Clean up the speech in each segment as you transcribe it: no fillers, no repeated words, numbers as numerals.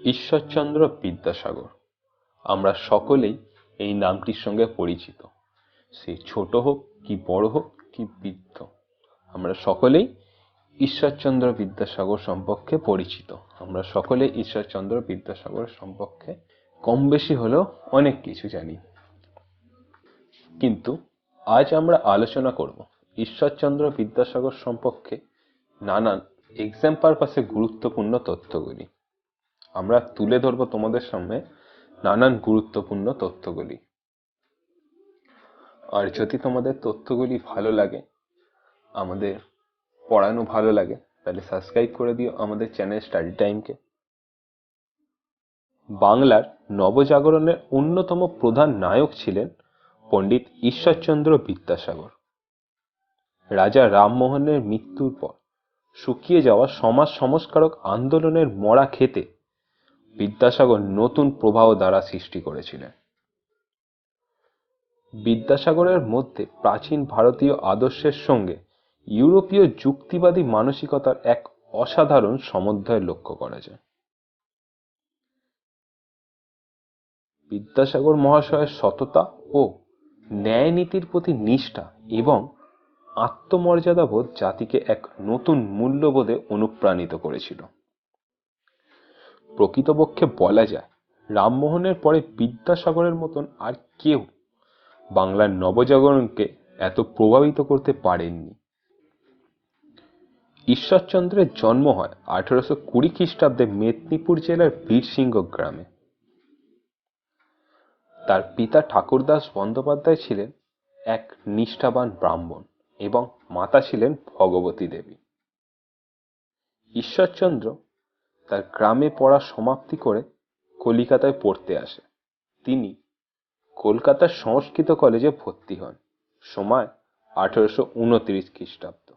ঈশ্বরচন্দ্র বিদ্যাসাগর আমরা সকলেই এই নামটির সঙ্গে পরিচিত। সে ছোট হোক কি বড় হোক কি বৃদ্ধ, আমরা সকলেই ঈশ্বরচন্দ্র বিদ্যাসাগর সম্পর্কে পরিচিত। আমরা সকলেই ঈশ্বরচন্দ্র বিদ্যাসাগর সম্পর্কে কম বেশি হলেও অনেক কিছু জানি। কিন্তু আজ আমরা আলোচনা করব ঈশ্বরচন্দ্র বিদ্যাসাগর সম্পর্কে নানান এক্সাম পারপাসে গুরুত্বপূর্ণ তথ্যগুলি। আমরা তুলে ধরব তোমাদের সামনে নানান গুরুত্বপূর্ণ তথ্যগুলি। আর যদি তোমাদের তথ্যগুলি ভালো লাগে, আমাদের পড়ানো ভালো লাগে, তাহলে সাবস্ক্রাইব করে দিও আমাদের চ্যানেল স্টাডি টাইমকে। বাংলার নবজাগরণের অন্যতম প্রধান নায়ক ছিলেন পণ্ডিত ঈশ্বরচন্দ্র বিদ্যাসাগর। রাজা রামমোহনের মৃত্যুর পর শুকিয়ে যাওয়া সমাজ সংস্কারক আন্দোলনের মরা খেতে বিদ্যাসাগর নতুন প্রবাহ দ্বারা সৃষ্টি করেছিলেন। বিদ্যাসাগরের মধ্যে প্রাচীন ভারতীয় আদর্শের সঙ্গে ইউরোপীয় যুক্তিবাদী মানসিকতার এক অসাধারণ সমন্বয় লক্ষ্য করা যায়। বিদ্যাসাগর মহাশয়ের সততা ও ন্যায় নীতির প্রতি নিষ্ঠা এবং আত্মমর্যাদাবোধ জাতিকে এক নতুন মূল্যবোধে অনুপ্রাণিত করেছিল। প্রকৃতপক্ষে বলা যায়, রামমোহনের পরে বিদ্যাসাগরের মতন আর কেউ বাংলার নবজাগরণকে এত প্রভাবিত করতে পারেননি। ঈশ্বরচন্দ্রের জন্ম হয় 1820 খ্রিস্টাব্দে মেদিনীপুর জেলার বীরসিংহ গ্রামে। তার পিতা ঠাকুরদাস বন্দ্যোপাধ্যায় ছিলেন এক নিষ্ঠাবান ব্রাহ্মণ এবং মাতা ছিলেন ভগবতী দেবী। ঈশ্বরচন্দ্র তার গ্রামে পড়া সমাপ্তি করে কলিকাতায় পড়তে আসে। তিনি কলকাতার সংস্কৃত কলেজে ভর্তি হন। সময় 1829 খ্রিস্টাব্দ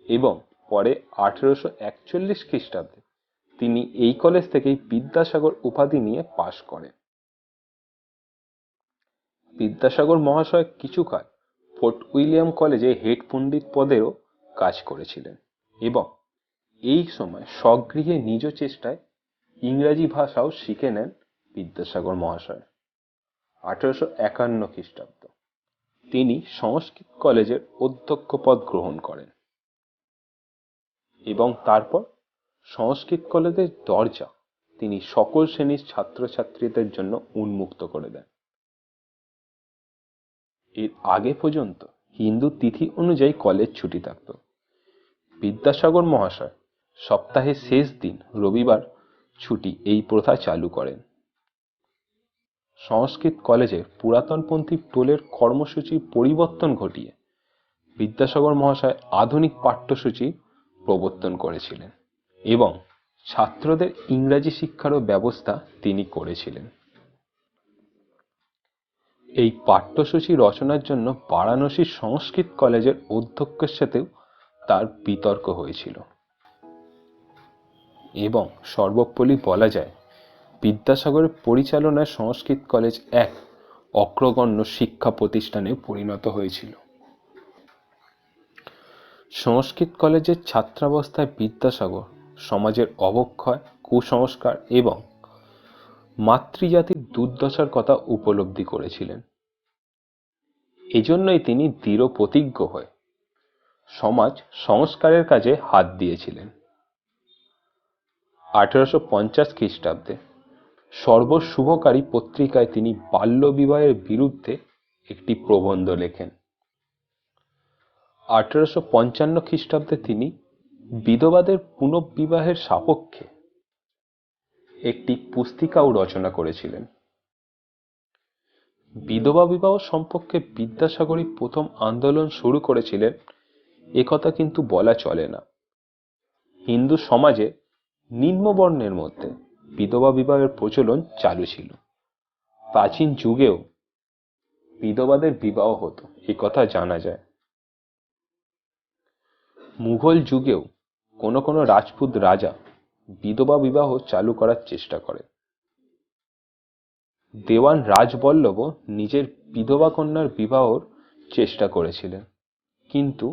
এবং পরে 1841 খ্রিস্টাব্দে তিনি এই কলেজ থেকেই বিদ্যাসাগর উপাধি নিয়ে পাশ করেন। বিদ্যাসাগর মহাশয় কিছুকাল ফোর্ট উইলিয়াম কলেজে হেড পণ্ডিত পদেরও কাজ করেছিলেন এবং এই সময় স্বগৃহে নিজ চেষ্টায় ইংরাজি ভাষাও শিখে নেন বিদ্যাসাগর মহাশয়। 1851 খ্রিস্টাব্দ তিনি সংস্কৃত কলেজের অধ্যক্ষ পদ গ্রহণ করেন এবং তারপর সংস্কৃত কলেজের দরজা তিনি সকল শ্রেণীর ছাত্রছাত্রীদের জন্য উন্মুক্ত করে দেন। এর আগে পর্যন্ত হিন্দু তিথি অনুযায়ী কলেজ ছুটি থাকত। বিদ্যাসাগর মহাশয় সপ্তাহের শেষ দিন রবিবার ছুটি এই প্রথা চালু করেন। সংস্কৃত কলেজের পুরাতনপন্থী টোলের কর্মসূচি পরিবর্তন ঘটিয়ে বিদ্যাসাগর মহাশয় আধুনিক পাঠ্যসূচি প্রবর্তন করেছিলেন এবং ছাত্রদের ইংরাজি শিক্ষারও ব্যবস্থা তিনি করেছিলেন। এই পাঠ্যসূচি রচনার জন্য বারাণসীর সংস্কৃত কলেজের অধ্যক্ষের সাথেও তার বিতর্ক হয়েছিল এবং সর্বোপরি বলা যায়, বিদ্যাসাগরের পরিচালনায় সংস্কৃত কলেজ এক অগ্রগণ্য শিক্ষা প্রতিষ্ঠানে পরিণত হয়েছিল। সংস্কৃত কলেজের ছাত্রাবস্থায় বিদ্যাসাগর সমাজের অবক্ষয়, কুসংস্কার এবং মাতৃজাতির দুর্দশার কথা উপলব্ধি করেছিলেন। এজন্যই তিনি দৃঢ় প্রতিজ্ঞ হয়ে সমাজ সংস্কারের কাজে হাত দিয়েছিলেন। 1850 খ্রিস্টাব্দে সর্বশুভকারী পত্রিকায় তিনি বাল্যবিবাহের বিরুদ্ধে একটি প্রবন্ধ লেখেন। 1855 খ্রিস্টাব্দে তিনি বিধবাদের পুনঃবিবাহের সপক্ষে একটি পুস্তিকাও রচনা করেছিলেন। বিধবা বিবাহ সম্পর্কে বিদ্যাসাগরই প্রথম আন্দোলন শুরু করেছিলেন একথা কিন্তু বলা চলে না। হিন্দু সমাজে নিম্নবর্ণের মধ্যে বিধবা বিবাহের প্রচলন চালু ছিল। প্রাচীন যুগেও বিধবাদের বিবাহ হতো, একথা জানা যায়। মুঘল যুগেও কোনো কোনো রাজপুত রাজা বিধবা বিবাহ চালু করার চেষ্টা করেন। দেওয়ান রাজবল্লভও নিজের বিধবা কন্যার বিবাহর চেষ্টা করেছিলেন, কিন্তু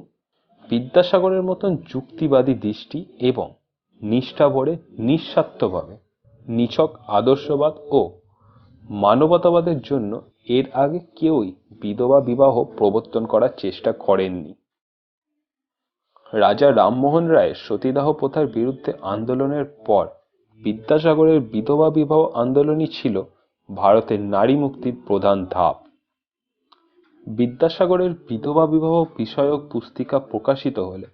বিদ্যাসাগরের মতন যুক্তিবাদী দৃষ্টি এবং নিষ্ঠা ভরে নিঃস্বার্থভাবে নিছক আদর্শবাদ ও মানবতাবাদের জন্য এর আগে কেউই বিধবা বিবাহ প্রবর্তন করার চেষ্টা করেননি। রাজা রামমোহন রায়ের সতীদাহ প্রথার বিরুদ্ধে আন্দোলনের পর বিদ্যাসাগরের বিধবা বিবাহ আন্দোলনই ছিল ভারতের নারী মুক্তির প্রধান ধাপ। বিদ্যাসাগরের বিধবা বিবাহ বিষয়ক পুস্তিকা প্রকাশিত হলে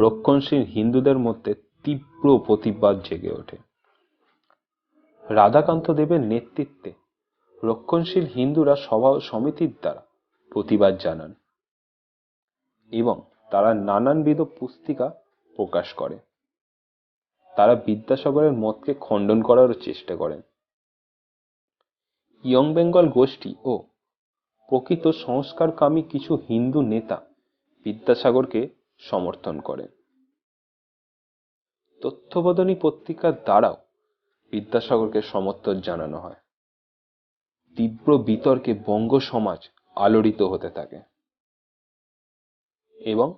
রক্ষণশীল হিন্দুদের মধ্যে তীব্র প্রতিবাদ জেগে ওঠে। রাধাকান্ত দেবের নেতৃত্বে রক্ষণশীল হিন্দুরা সভা সমিতির দ্বারা প্রতিবাদ জানান এবং তারা নানানবিধ পুস্তিকা প্রকাশ করে। তারা বিদ্যাসাগরের মতকে খণ্ডন করার চেষ্টা করেন। ইয়ং বেঙ্গল গোষ্ঠী ও প্রকৃত সংস্কারকামী কিছু হিন্দু নেতা বিদ্যাসাগরকে সমর্থন করেন। তথ্যবোধিনী পত্রিকার দ্বারাও বিদ্যাসাগরকে সমর্থন জানানো হয়। তীব্র বিতর্কে বঙ্গ সমাজ আলোড়িত হতে থাকে এবং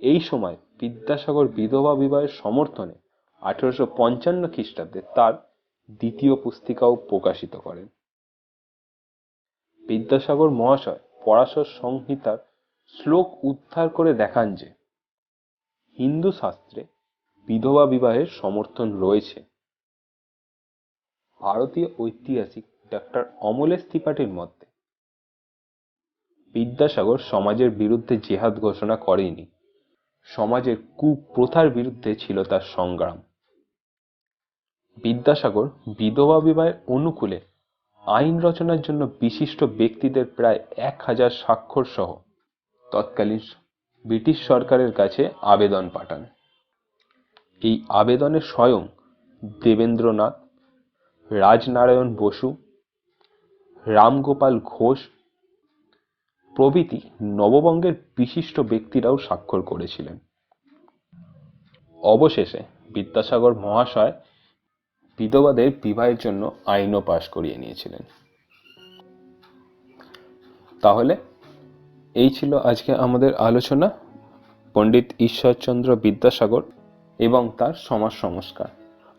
এই সময় বিদ্যাসাগর বিধবা বিবাহের সমর্থনে 1855 খ্রিস্টাব্দে তার দ্বিতীয় পুস্তিকাও প্রকাশিত করেন। বিদ্যাসাগর মহাশয় পরাশর সংহিতার শ্লোক উদ্ধার করে দেখান যে হিন্দু শাস্ত্রে বিধবা বিবাহের সমর্থন রয়েছে। ভারতীয় ঐতিহাসিক ডক্টর অমলেশ ত্রিপাঠীর মতে বিদ্যাসাগর সমাজের বিরুদ্ধে জেহাদ ঘোষণা করেনি, সমাজের কুপ্রথার বিরুদ্ধে ছিল তার সংগ্রাম। বিদ্যাসাগর বিধবা বিবাহের অনুকূলে আইন রচনার জন্য বিশিষ্ট ব্যক্তিদের প্রায় 1000 স্বাক্ষর সহ তৎকালীন ব্রিটিশ সরকারের কাছে আবেদন পাঠান। এই আবেদনে স্বয়ং দেবেন্দ্রনাথ, রাজনারায়ণ বসু, রামগোপাল ঘোষ প্রভৃতি নববঙ্গের বিশিষ্ট ব্যক্তিরাও স্বাক্ষর করেছিলেন। অবশেষে বিদ্যাসাগর মহাশয় বিধবাদের বিবাহের জন্য আইনও পাশ করিয়ে নিয়েছিলেন। তাহলে এই ছিল আজকে আমাদের আলোচনা পণ্ডিত ঈশ্বরচন্দ্র বিদ্যাসাগর এবং তার সমাজ সংস্কার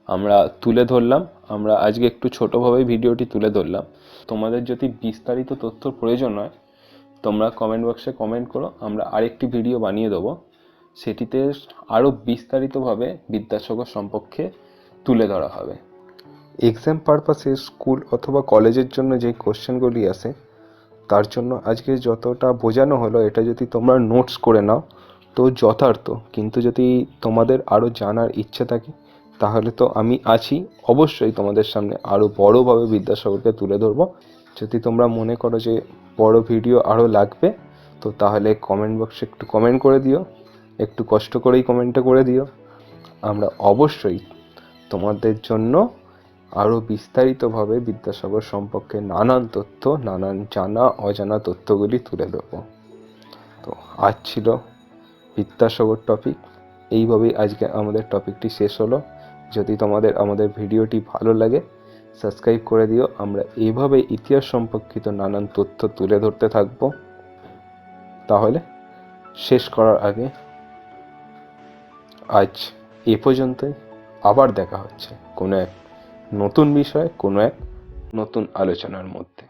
আমরা তুলে ধরলাম। আমরা আজকে একটু ছোটভাবে ভিডিওটি তুলে ধরলাম। তোমাদের যদি বিস্তারিত তথ্যর প্রয়োজন হয় তোমরা কমেন্ট বক্সে কমেন্ট করো, আমরা আরেকটি ভিডিও বানিয়ে দেবো, সেটিতে আরও বিস্তারিতভাবে বিদ্যাসাগর সম্পর্কে তুলে ধরা হবে। এক্সাম পারপাসে স্কুল অথবা কলেজের জন্য যে কোশ্চেনগুলি আসে তার জন্য আজকে যতটা বোঝানো হলো এটা যদি তোমরা নোটস করে নাও তো যথার্থ। কিন্তু যদি তোমাদের আরও জানার ইচ্ছে থাকে তাহলে তো আমি আছি, অবশ্যই তোমাদের সামনে আরও বড়োভাবে বিদ্যাসাগরকে তুলে ধরবো। যদি তোমরা মনে করো যে বড় ভিডিও আরও লাগবে তো তাহলে কমেন্ট বক্সে একটু কমেন্ট করে দিও, একটু কষ্ট করেই কমেন্টটা করে দিও। আমরা অবশ্যই তোমাদের জন্য আরও বিস্তারিতভাবে বিদ্যাসাগর সম্পর্কে নানান তথ্য, নানান জানা অজানা তথ্যগুলি তুলে দেবো। তো আজ ছিল বিদ্যাসাগর টপিক, এইভাবেই আজকে আমাদের টপিকটি শেষ হলো। যদি তোমাদের আমাদের ভিডিওটি ভালো লাগে সাবস্ক্রাইব করে দিও। আমরা এইভাবে ইতিহাস সম্পর্কিত নানান তথ্য তুলে ধরতে থাকবো। তাহলে শেষ করার আগে আজ এ পর্যন্তই। আবার দেখা হচ্ছে কোনো এক নতুন বিষয়, কোনো এক নতুন আলোচনার মধ্যে।